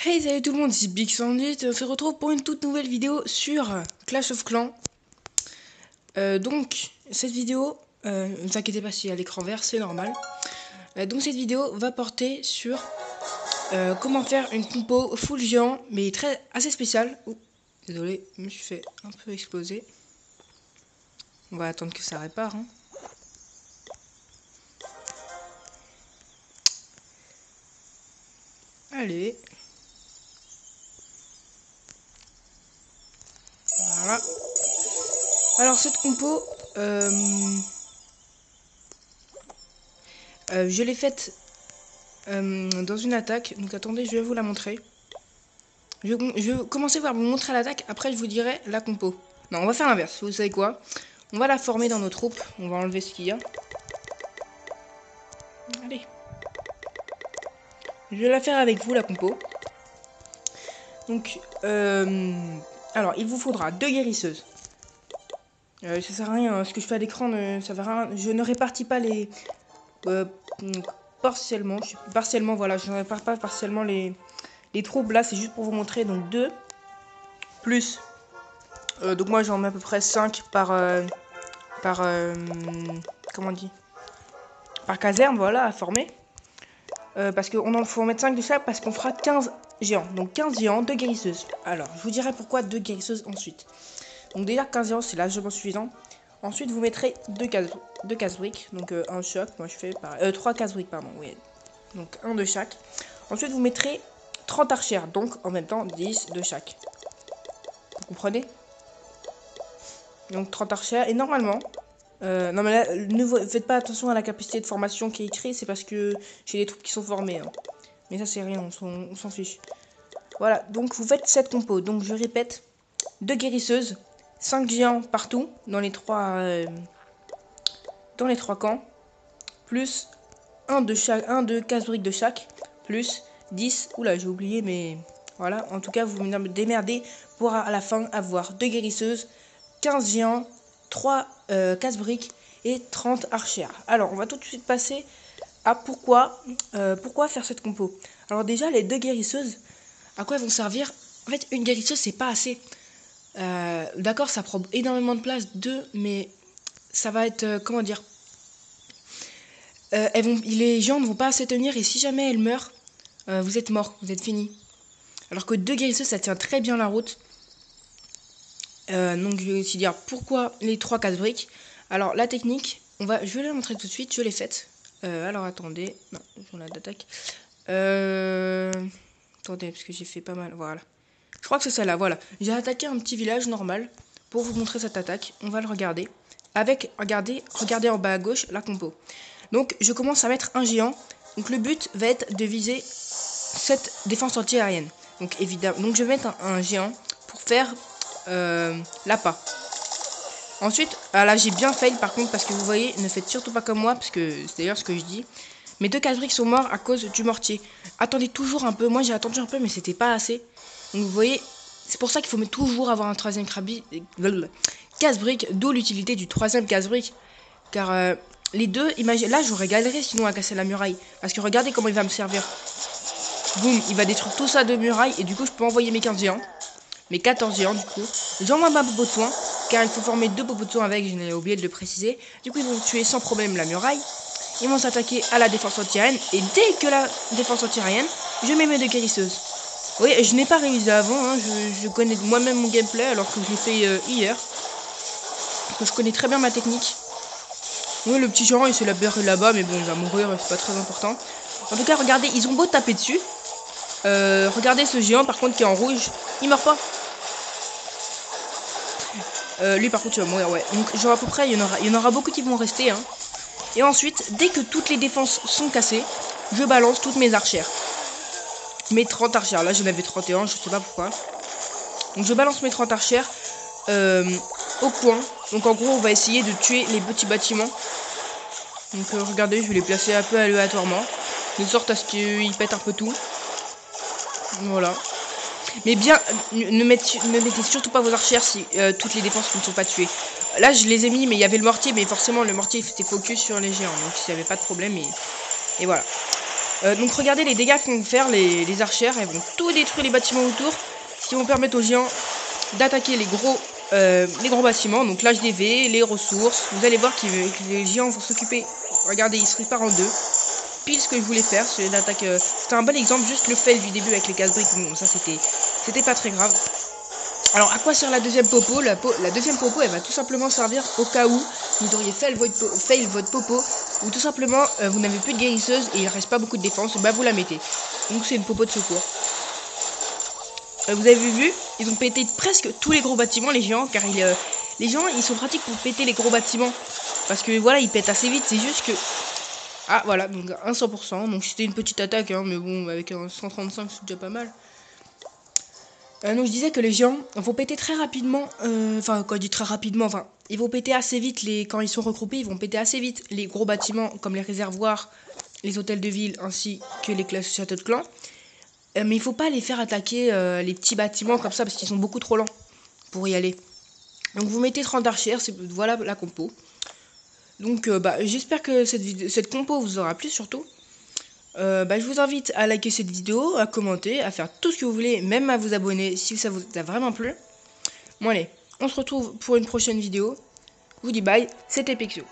Hey, salut tout le monde, c'est Big Sandy. On se retrouve pour une toute nouvelle vidéo sur Clash of Clans. Donc, cette vidéo, ne vous inquiétez pas si à l'écran vert, c'est normal. Donc, cette vidéo va porter sur comment faire une compo full géant, mais assez spéciale. Oh, désolé, je me suis fait un peu exploser. On va attendre que ça répare. Hein. Allez. Voilà. Alors, cette compo, je l'ai faite dans une attaque. Donc, attendez, je vais vous la montrer. Je vais commencer par vous montrer l'attaque, après je vous dirai la compo. Non, on va faire l'inverse, vous savez quoi? On va la former dans nos troupes, on va enlever ce qu'il y a. Allez. Je vais la faire avec vous, la compo. Donc, alors, il vous faudra 2 guérisseuses. Ça sert à rien, ce que je fais à l'écran, ça va rien. Je ne répartis pas les... partiellement, voilà, je ne répare pas partiellement les troupes. Là, c'est juste pour vous montrer, donc 2 plus... donc moi j'en mets à peu près 5 comment on dit, par caserne, voilà, à former. Parce qu'on en faut en mettre 5 de chaque, parce qu'on fera 15 géants. Donc 15 géants, 2 guérisseuses. Alors, je vous dirai pourquoi 2 guérisseuses ensuite. Donc déjà 15 géants, c'est largement suffisant. Ensuite, vous mettrez 2 casse-briques. Donc un choc, moi je fais pareil. 3 casse-briques, pardon, oui. Donc un de chaque. Ensuite, vous mettrez 30 archères, donc en même temps 10 de chaque. Vous comprenez? Donc 30 archères, et normalement... non mais là, ne faites pas attention à la capacité de formation qui est écrite, c'est parce que j'ai des troupes qui sont formées. Hein. Mais ça c'est rien, on s'en fiche. Voilà, donc vous faites cette compo. Donc je répète, 2 guérisseuses, 5 géants partout, dans les 3 camps, plus 1 de casse-briques de chaque, plus 10, oula j'ai oublié mais voilà, en tout cas vous vous démerdez pour à la fin avoir 2 guérisseuses, 15 géants, 3 casse-briques et 30 archères. Alors, on va tout de suite passer à pourquoi faire cette compo. Alors déjà, les 2 guérisseuses, à quoi elles vont servir? En fait, une guérisseuse, c'est pas assez. D'accord, ça prend énormément de place, 2, mais ça va être, comment dire, les géants ne vont pas assez tenir, et si jamais elles meurent, vous êtes mort, vous êtes fini. Alors que 2 guérisseuses, ça tient très bien la route. Donc je vais aussi dire pourquoi les 3 casse-briques. Alors la technique, je vais la montrer tout de suite, je l'ai faite. Alors attendez, non, j'en ai d'attaque. Attendez, parce que j'ai fait pas mal, voilà. Je crois que c'est celle-là, voilà. J'ai attaqué un petit village normal pour vous montrer cette attaque. On va le regarder. Regardez en bas à gauche la compo. Donc je commence à mettre un géant. Donc le but va être de viser cette défense anti-aérienne. Donc évidemment, donc je vais mettre un géant pour faire l'appât. Ensuite, là j'ai bien fail par contre, parce que vous voyez, ne faites surtout pas comme moi, parce que c'est d'ailleurs ce que je dis. Mes 2 casse-briques sont morts à cause du mortier. Attendez toujours un peu, moi j'ai attendu un peu mais c'était pas assez. Donc vous voyez, c'est pour ça qu'il faut toujours avoir un 3ème casse-brique, d'où l'utilité du 3ème casse-brique. Car les deux, imagine, là j'aurais galéré sinon à casser la muraille. Parce que regardez comment il va me servir. Boum, il va détruire tout ça de muraille et du coup je peux envoyer mes 15 géants. Mes 14 géants du coup. J'envoie ma popo de soin, car il faut former 2 popos de soin avec, je n'ai oublié de le préciser. Du coup ils vont tuer sans problème la muraille. Ils vont s'attaquer à la défense anti-aérienne, et dès que la défense anti-aérienne, je mets mes 2 guérisseuses. Oui, je n'ai pas révisé avant, hein. Je connais moi-même mon gameplay alors que je l'ai fait hier. Parce que je connais très bien ma technique. Oui, le petit géant il se l'a barré là-bas, mais bon il va mourir, c'est pas très important. En tout cas regardez, ils ont beau taper dessus. Regardez ce géant par contre qui est en rouge, il meurt pas. Lui par contre il va mourir, ouais. Donc genre à peu près il y en aura beaucoup qui vont rester hein. Et ensuite dès que toutes les défenses sont cassées, je balance toutes mes archères. Mes 30 archères, là j'en avais 31, je sais pas pourquoi. Donc je balance mes 30 archères au coin. Donc en gros on va essayer de tuer les petits bâtiments. Donc regardez, je vais les placer un peu aléatoirement, de sorte à ce qu'ils pètent un peu tout. Voilà. Mais bien, ne mettez surtout pas vos archères si toutes les défenses ne sont pas tuées. Là, je les ai mis, mais il y avait le mortier. Mais forcément, le mortier était focus sur les géants. Donc, il n'y avait pas de problème. Et voilà. Donc regardez les dégâts qu'ont faire les archères. Elles vont tout détruire les bâtiments autour, ce qui vont permettre aux géants d'attaquer les gros bâtiments. Donc l'HDV, les ressources. Vous allez voir que les géants vont s'occuper. Regardez, ils se réparent en deux. Pile ce que je voulais faire, c'est l'attaque. C'était un bon exemple, juste le fail du début avec les casse-briques. Bon, ça c'était pas très grave. Alors à quoi sert la deuxième popo? La deuxième popo, elle va tout simplement servir au cas où vous auriez fail votre popo, ou tout simplement vous n'avez plus de guérisseuse et il reste pas beaucoup de défense, bah vous la mettez. Donc c'est une popo de secours. Vous avez vu, ils ont pété presque tous les gros bâtiments, les géants, car les gens ils sont pratiques pour péter les gros bâtiments, parce que voilà, ils pètent assez vite. C'est juste que ah voilà, donc un 100%, donc c'était une petite attaque, hein, mais bon, avec un 135 c'est déjà pas mal. Donc je disais que les géants vont péter très rapidement, enfin quand je dis très rapidement, enfin ils vont péter assez vite, quand ils sont regroupés, ils vont péter assez vite les gros bâtiments comme les réservoirs, les hôtels de ville ainsi que les châteaux de clan. Mais il faut pas les faire attaquer les petits bâtiments comme ça parce qu'ils sont beaucoup trop lents pour y aller. Donc vous mettez 30 archères, voilà la compo. Donc j'espère que cette compo vous aura plu surtout. Je vous invite à liker cette vidéo, à commenter, à faire tout ce que vous voulez, même à vous abonner si ça vous a vraiment plu. Bon allez, on se retrouve pour une prochaine vidéo. Je vous dis bye, c'était Pixio.